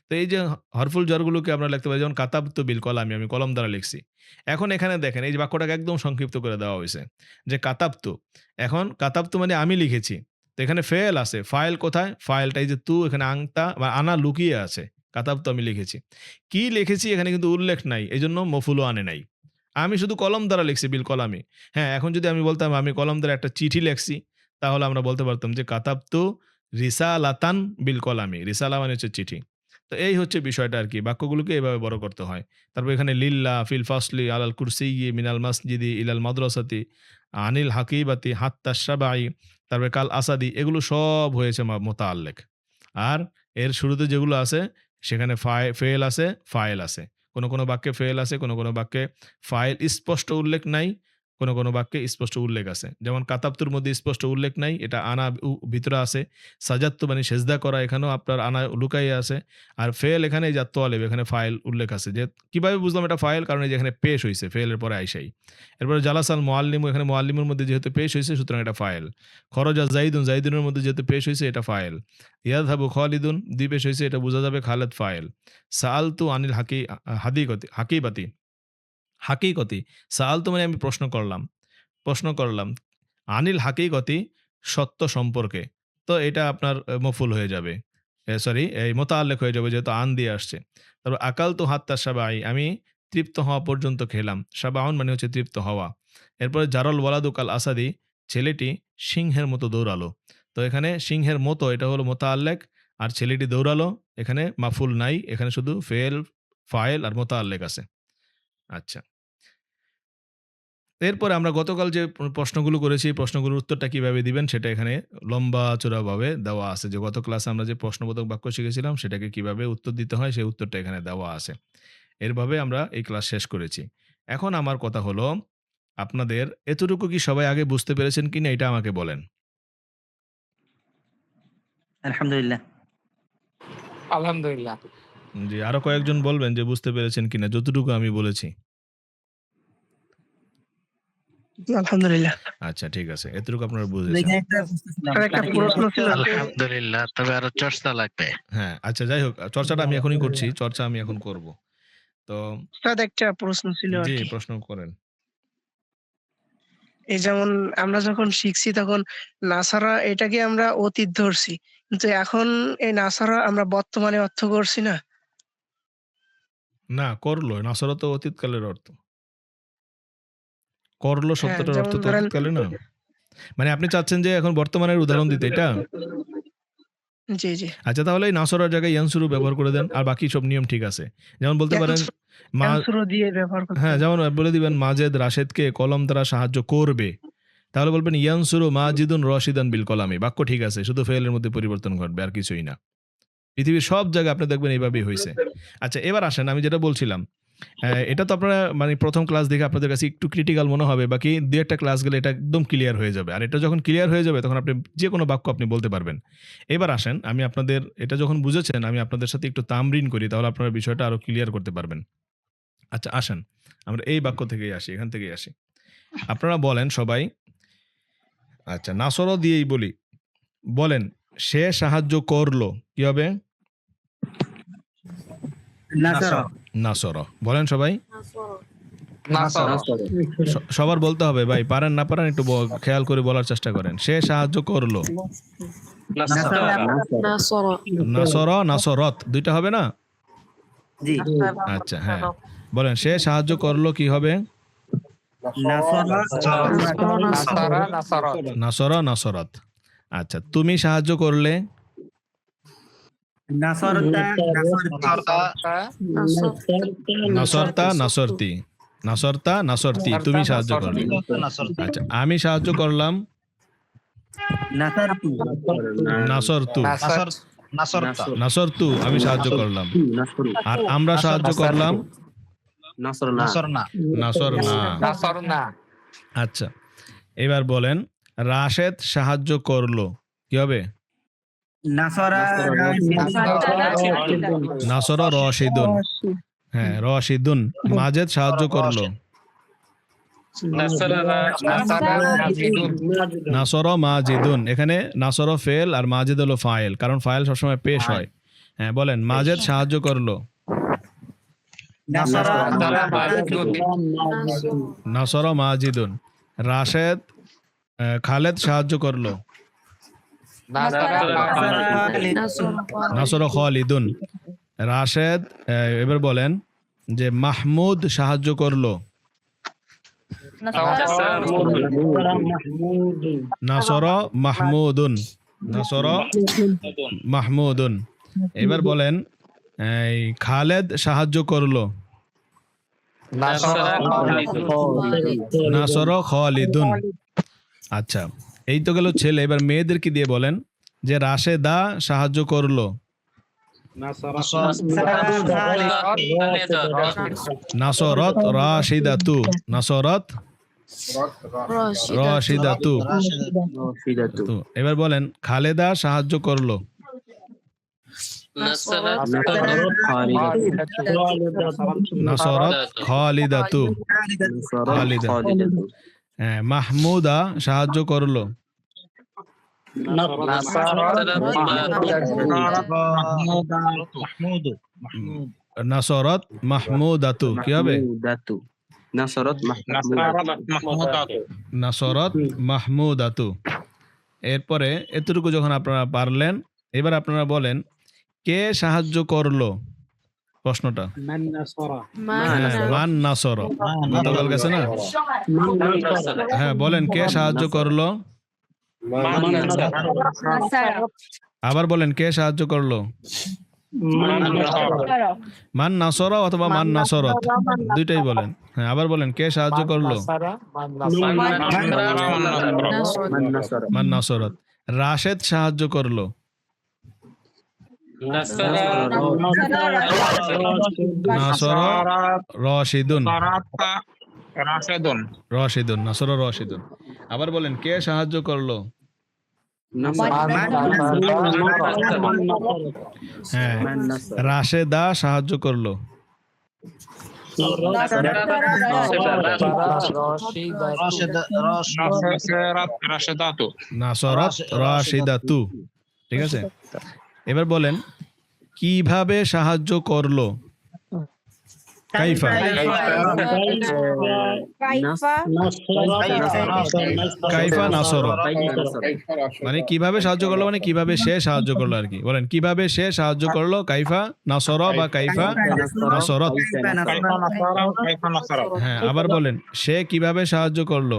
তো এই যে হরফুল জারগুলোকে আমরা লিখতে পারি, যেমন কাতাবতু বিল কলামি, আমি কলম দ্বারা লিখছি। এখন এখানে দেখেন এই যে বাক্যটাকে একদম সংক্ষিপ্ত করে দেওয়া হইছে। যে কাতাবতু। এখন কাতাবতু মানে আমি লিখেছি। তো এখানে ফেল আছে। ফাইল কোথায়? ফাইলটা এই যে তু, এখানে আংতা বা আনা লুকিয়ে আছে। কাতাবতু আমি লিখেছি। কি লিখেছি এখানে কিন্তু উল্লেখ নাই। এজন্য মফুলও আনে নাই। আমি শুধু কলম দ্বারা লিখছি বিল কলামি। হ্যাঁ, এখন যদি আমি বলতাম আমি কলম দ্বারা একটা চিঠি লেখছি, তাহলে আমরা বলতে পারতাম যে কাতাবতু রিসালাতান বিল কলামি। রিসালা মানে হচ্ছে চিঠি। তো এই হচ্ছে বিষয়টা আরকি। বাক্যগুলোকে এভাবে বড় করতে হয়। তারপর এখানে লিল্লাহ, ফিল ফাসলি, আলাল কুরসিয়্যি, মিনাল মাসজিদি, ইলাল মাদ্রাসাতি, আনিল হাকিবাতি, হাত্তা শাবাই, তারপরে কাল আসাদি, এগুলো সব হয়েছে মোতাল্লেক। আর এর শুরুতে যেগুলো আছে সেখানে ফেল আছে, ফাইল আছে। কোন বাক্যে ফেল আছে, কোন বাক্যে ফাইল স্পষ্ট উল্লেখ নাই, কোনো বাক্যে স্পষ্ট উল্লেখ আছে। যেমন কাতাবতুর মধ্যে স্পষ্ট উল্লেখ নাই, এটা আনা ভিতরে আছে। সাজাত্তু মানে সেজদা করা, এখানেও আপনার আনা লুকাইয়া আছে। আর ফেল এখানে এই যে তোয়ালেব, এখানে ফাইল উল্লেখ আছে। যে কিভাবে বুঝলাম এটা ফাইল? কারণ এই যে এখানে পেশ হইছে, ফেলের পরে আইসাই। এরপরে জালাসাল মুআল্লিমু, এখানে মুআল্লিমুর মধ্যে যেহেতু পেশ হইছে সুতরাং এটা ফাইল। খরজা জাইদুন, জাইদুনের মধ্যে যেহেতু পেশ হইছে এটা ফাইল। ইয়াযহাবু খালিদুন, দুই পেশ হইছে, এটা বোঝা যাবে খালেদ ফাইল। সাআলতু আনিল হাকিবাতি, হাকিকতি। সাআলতু মানে আমি প্রশ্ন করলাম। আনিল হাকিকতি, সত্য সম্পর্কে। তো এটা আপনার মফুল হয়ে যাবে। সরি, এই মোতাল্লেক হয়ে যাবে যেহেতু আন দিয়ে আসছে। তারপর আকালতু হাত্তা শাবাই, আমি তৃপ্ত হওয়া পর্যন্ত খেলাম। শাবাউন মানে হচ্ছে তৃপ্ত হওয়া। এরপরে জারল ওয়ালাদু কাল আসাদি, ছেলেটি সিংহের মতো দৌড়ালো। তো এখানে সিংহের মতো এটা হলো মোতাল্লেক, আর ছেলেটি দৌড়ালো এখানে মাফুল নাই, এখানে শুধু ফেল, ফাইল আর মোতাল্লেক আছে। আচ্ছা, এরপরে আমরা গতকাল যে প্রশ্নগুলো করেছি, এই প্রশ্নগুলোর উত্তরটা কিভাবে দিবেন সেটা এখানে লম্বা চূড়াভাবে দেওয়া আছে। যে গত ক্লাসে আমরা যে প্রশ্নবোধক বাক্য শিখেছিলাম সেটাকে কিভাবে উত্তর দিতে হয় সেই উত্তরটা এখানে দেওয়া আছে। এরভাবে আমরা এই ক্লাস শেষ করেছি। এখন আমার কথা হলো, আপনাদের এতটুকু কি সবাই আগে বুঝতে পেরেছেন কিনা এটা আমাকে বলেন। আলহামদুলিল্লাহ। আলহামদুলিল্লাহ। জি, আরো কয়েকজন বলবেন যে বুঝতে পেরেছেন কিনা যতটুকু আমি বলেছি। আলহামদুলিল্লাহ। আচ্ছা, ঠিক আছে, এতটুকু আপনারা বুঝেছেন। এখানে একটা বুঝতেছিলাম। আর একটা প্রশ্ন ছিল। আলহামদুলিল্লাহ, তবে আরো চর্চা লাগবে। হ্যাঁ, আচ্ছা, যাই হোক, চর্চাটা আমি এখনই করছি, চর্চা আমি এখন করব। তো উস্তাদ একটা প্রশ্ন ছিল আর জি, কি। প্রশ্ন করেন। এই যেমন আমরা যখন শিখছি তখন নাসারা এটাকে আমরা অতীত ধরছি, কিন্তু এখন এই নাসারা আমরা বর্তমানে অর্থ করছি না। না, করলো নাসরা তো অতীতকালের অর্থ। করলো হ্যাঁ, শব্দটার অর্থ যেমন তো ধরেন অতীতকালে না। মানে আপনি চাচ্ছেন যে এখন বর্তমানের উদাহরণ দিতে, এটা? জি জি আচ্ছা, তাহলে এই নাসরার জায়গায় ইয়ানসুরু ব্যবহার করে দেন, আর বাকি সব নিয়ম ঠিক আছে। যেমন বলতে পারেন মা, ক্যান্সুরও দিয়ে ব্যবহার করতে হ্যাঁ, হবে। যেমন বলে দিবেন মাজেদ রাশেদকে কলম দ্বারা সাহায্য করবে, তাহলে বলবেন ইয়ানসুরু মাজিদুন রশিদান বিল কলামি। বাক্য ঠিক আছে, শুধু ফেলের মধ্যে পরিবর্তন ঘটবে, আর কিছুই না। পৃথিবীর সব জায়গায় আপনি দেখবেন এইভাবেই হয়েছে। আচ্ছা, এবার আসেন আমি যেটা বলছিলাম, এটা তো আপনারা মানে প্রথম ক্লাস দেখে আপনাদের কাছে একটু ক্রিটিক্যাল মনে হবে, বাকি দু একটা ক্লাস গেলে এটা একদম ক্লিয়ার হয়ে যাবে। আর এটা যখন ক্লিয়ার হয়ে যাবে তখন আপনি যে কোনো বাক্য আপনি বলতে পারবেন। এবার আসেন, আমি আপনাদের এটা যখন বুঝেছেন আমি আপনাদের সাথে একটু তামরিন করি, তাহলে আপনারা বিষয়টা আরো ক্লিয়ার করতে পারবেন। আচ্ছা, আসেন আমরা এই বাক্য থেকেই আসি, এখান থেকেই আসি। আপনারা বলেন সবাই। আচ্ছা, নাসরও দিয়েই বলি। বলেন, সে সাহায্য করলো, কি হবে? নাসরা। নাসর। বলেন সবাই। নাসরা। সবার বলতে হবে ভাই, পারেন না পারেন একটু খেয়াল করে বলার চেষ্টা করেন। সে সাহায্য করলো। নাসর, নাসরত দুইটা হবে না? জি। আচ্ছা, হ্যাঁ, বলেন সে সাহায্য করলো, কি হবে? নাসর, নাসরত। আচ্ছা, তুমি সাহায্য করলে? নাসরতা, নাসরতি। নাসরতা, নাসরতি, তুমি সাহায্য করলে। আচ্ছা, আমি সাহায্য করলাম। নাসরতু, নাসরতু, আমি সাহায্য করলাম। আর আমরা সাহায্য করলাম নাসর না। আচ্ছা, এবার বলেন রাশেদ সাহায্য করলো, কি হবে? নাসর রশিদুন। হ্যাঁ, রশিদুন। মাজেদ সাহায্য করলো। নাসর মাজিদুন। এখানে নাসর ফেল আর মাজিদ হলো ফাইল, কারণ ফাইল সবসময় পেশ হয়। হ্যাঁ, বলেন মাজেদ সাহায্য করলো। নাসর মাজিদুন। রাশেদ, খালেদ সাহায্য করলো। নাসর খালিদুন। রাশেদ, এবার বলেন যে মাহমুদ সাহায্য করলো। নাসর মাহমুদুন। নাসর মাহমুদুন। এবার বলেন এই খালেদ সাহায্য করলো। নাসর খালিদুন। আচ্ছা, এই তো গেল ছেলে। এবার মেয়েদেরকে দিয়ে বলেন যে রাশেদা সাহায্য করলো। নাসরত রাশিদাতু। নাসরত রশিদাতু। রশিদাতু তো এবার বলেন খালেদা সাহায্য করলো। নাসারাত নাসরত খালিদাতু। খালিদা। খালিদাতু হ্যাঁ, মাহমুদা সাহায্য করলো। নাসরত মাহমুদাতু। কি হবে? মাহমুদাতু নাসরত মাহমুদাতু নাসরত মাহমুদাতু। এরপরে এতটুকু যখন আপনারা পারলেন, এবার আপনারা বলেন কে সাহায্য করলো প্রশ্নটা। মান নাসর। গতকাল গেছে না? হ্যাঁ, বলেন কে সাহায্য করলো। আবার বলেন কে সাহায্য করলো। মান নাসরা অথবা মান নাসরত, দুইটাই বলেন। হ্যাঁ, আবার বলেন কে সাহায্য করলো। মান নাসরত। রাশেদ সাহায্য করলো। নাসর রশিদুন। রশিদুন, নাসর রশিদুন। আবার বলেন কে সাহায্য করলো। হ্যাঁ, রাশেদা সাহায্য করলো। নাসরত রাশিদাতু। ঠিক আছে, এবার বলেন কিভাবে সাহায্য করলো। কাইফা। কাইফা নাসর মানে কিভাবে সাহায্য করলো, মানে কিভাবে সে সাহায্য করলো আর কি। বলেন কিভাবে সে সাহায্য করলো। কাইফা নাসর বা কাইফা নাসরত। হ্যাঁ, আবার বলেন সে কিভাবে সাহায্য করলো।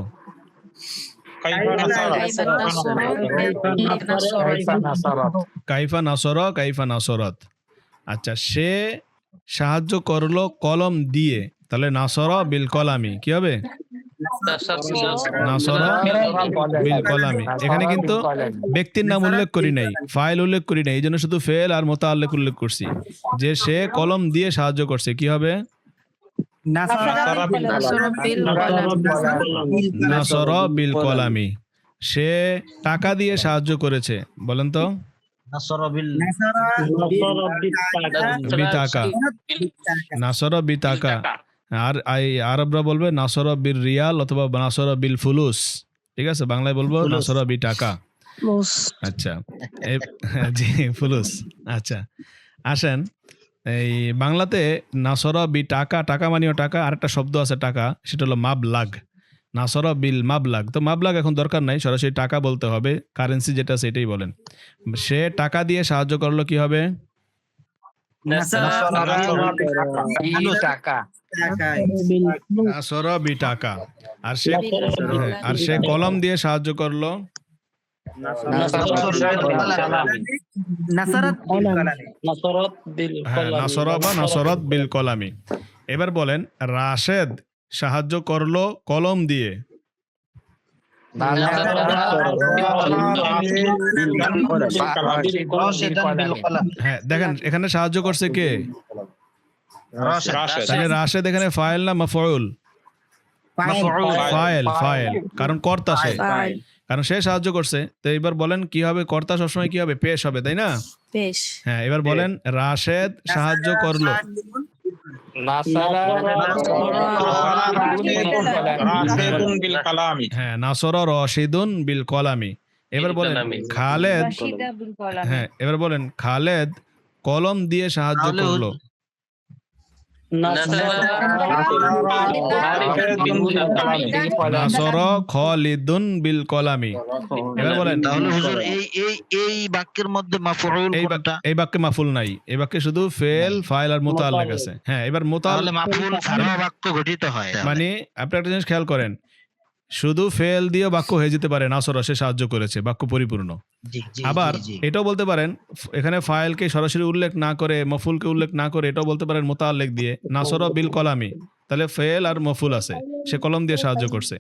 কাইফা নাসর কাইফা নাসরত। আচ্ছা, সে সাহায্য করলো কলম দিয়ে, তাহলে নাসর বিল কলামি। কি হবে? নাসর বিল কলামি। এখানে কিন্তু ব্যক্তির নাম উল্লেখ করি নাই, ফাইল উল্লেখ করি নাই, এই জন্য শুধু ফেল আর মুতাআল্লিক উল্লেখ করছি যে সে কলম দিয়ে সাহায্য করছে। কি হবে? নাসর বিল কলামি। সে টাকা দিয়ে সাহায্য করেছে। বলেন তো। বিতাকা। নাসর বিতাকা। আর আরবরা বলবে নাসর বিল রিয়াল অথবা নাসর বিল ফুলুস। ঠিক আছে, বাংলায় বলবো নাসর বি টাকা। আচ্ছা, জি ফুলুস। আচ্ছা, আসেন এই বাংলাতে নাসর বি টাকা, টাকা মানেও টাকা। আরেকটা শব্দ আছে টাকা, সেটা হলো মাবলাগ। নাসর বিল মাবলাগ। তো মাবলাগ এখন দরকার নাই, সরাসরি টাকা বলতে হবে। কারেন্সি যেটা সেটাই বলেন। সে টাকা দিয়ে সাহায্য করলো। কি হবে? নাসর বি টাকা। আর সে কলম দিয়ে সাহায্য করলো। নাসর বা নাসরত বিল কলামি। এবার বলেন রাশেদ সাহায্য করলো কলম দিয়ে। হ্যাঁ, দেখেন এখানে সাহায্য করছে কে। তাহলে রাশেদ এখানে ফাইল না মাফউল? ফাইল। ফাইল, কারণ কর্তা সে, কারণ সে সাহায্য করছে। তো এবার বলেন কি হবে? কর্তা সবসময় কি হবে? পেশ হবে, তাই না? পেশ। হ্যাঁ, এবার বলেন রাশেদ সাহায্য করলো। হ্যাঁ, নাসর রশিদুন বিল কলামি। এবার বলেন খালেদ। হ্যাঁ, এবার বলেন খালেদ কলম দিয়ে সাহায্য করলো। নাসর খালিদুন বিল কলামি। এবার বলেন তাহলে হুজুর এই বাক্যের মধ্যে মাফউল কোনটা? এই বাক্যে মাফুল নাই, এই বাক্যে শুধু ফেল, ফাইল আর মুতাআল্লিক আছে। হ্যাঁ, এবার তাহলে মাফউল ছাড়া বাক্য গঠিত হয়। মানে আপনি একটা জিনিস খেয়াল করেন, শুধু ফেল দিয়ে বাক্য হয়ে যেতে পারে নাসর সে সাহায্য করেছে, বাক্য পরিপূর্ণ। আবার এটাও বলতে পারেন এখানে ফাইলকে সরাসরি উল্লেখ না করে, মফুলকে উল্লেখ না করে, এটাও বলতে পারেন মুতাআল্লিক দিয়ে নাসর বিল কলামি। তাহলে ফেল আর মফুল আছে, সে কলম দিয়ে সাহায্য করছে।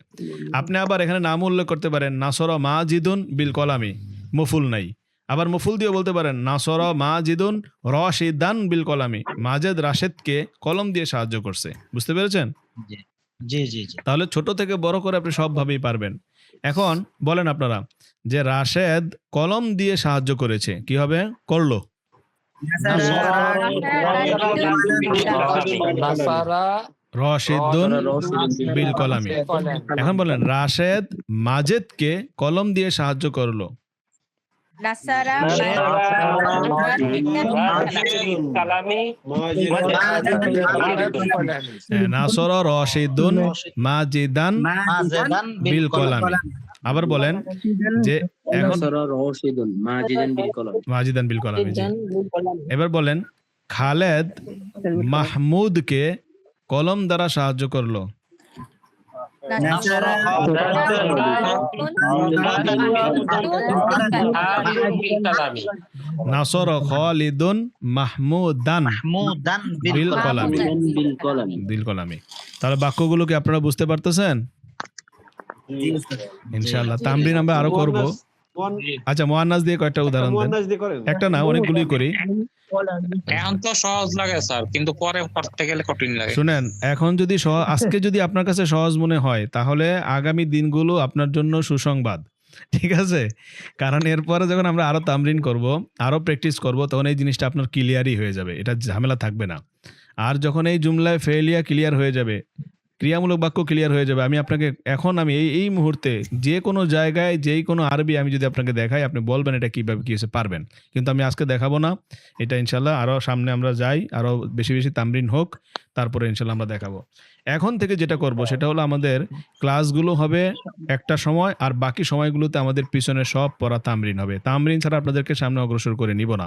আপনি আবার এখানে নাম উল্লেখ করতে পারেন নাসর মাজিদুন বিল কলামি, মফুল নাই। আবার মফুল দিয়ে বলতে পারেন নাসর মাজিদুন রশিদান বিল কলামি, মাজেদ রাশেদকে কলম দিয়ে সাহায্য করছে। বুঝতে পেরেছেন? জি জি জি। তাহলে ছোট থেকে বড় করে আপনি সবভাবেই পারবেন। এখন বলেন আপনারা যে রাশেদ কলম দিয়ে সাহায্য করেছে, কি হবে? করলো। নাসারা রশিদুন রশিদুন বিল কলামি। এখন বলেন রাশেদ মাজেদকে কলম দিয়ে সাহায্য করলো। নাসারা নাসরা রশিদুন মাজিদান মাজেদান বিল কলামি। আবার বলেন যে এখন নাসারা রশিদুন মাজিদান বিল কলম। মাজিদান বিল কলামি, জি। এবার বলেন খালেদ মাহমুদকে কলম দ্বারা সাহায্য করলো। নাসর খালিদুন মাহমুদান মুদান বিল বিল কলামি। বিল কলম। বিল কলামি। তাহলে বাক্যগুলো কি আপনারা বুঝতে পারতেছেন? ইনশাআল্লাহ তামরিন আমরা আরো করব। আচ্ছা মুয়ান্নাস দিয়ে কয়েকটা উদাহরণ দেন। একটা না, অনেকগুলোই করি। এখন তো সহজ লাগে স্যার, কিন্তু পরে পড়তে গেলে কঠিন লাগে। শুনেন, এখন যদি আজকে যদি আপনার কাছে সহজ মনে হয়, তাহলে আগামী দিনগুলো আপনার জন্য সুসংবাদ। ঠিক আছে? কারণ এরপরে যখন আমরা আরো তামরিন করব, আরো প্র্যাকটিস করব, তখন এই জিনিসটা আপনার ক্লিয়ারই হয়ে যাবে, এটা ঝামেলা থাকবে না। আর যখন এই জুমলায় ফেলিয়া ক্লিয়ার হয়ে যাবে, ক্রিয়ামূলক বাক্য ক্লিয়ার হয়ে যাবে, আমি আপনাকে এখন এই মুহূর্তে যে কোনো জায়গায় যেই কোনো আরবি আমি যদি আপনাকে দেখাই, আপনি বলবেন এটা কিভাবে কি হয়েছে, পারবেন। কিন্তু আমি আজকে দেখাবো না, এটা ইনশাল্লাহ আরো সামনে আমরা যাই, আরো বেশি বেশি তামরিন হোক, তারপরে ইনশাল্লাহ আমরা দেখাবো। এখন থেকে যেটা করব সেটা হলো আমাদের ক্লাসগুলো হবে একটা সময়, আর বাকি সময়গুলোতে আমাদের পিছনে সব পড়া তামরিন হবে। তামরিন ছাড়া আপনাদেরকে সামনে অগ্রসর করে নিব না।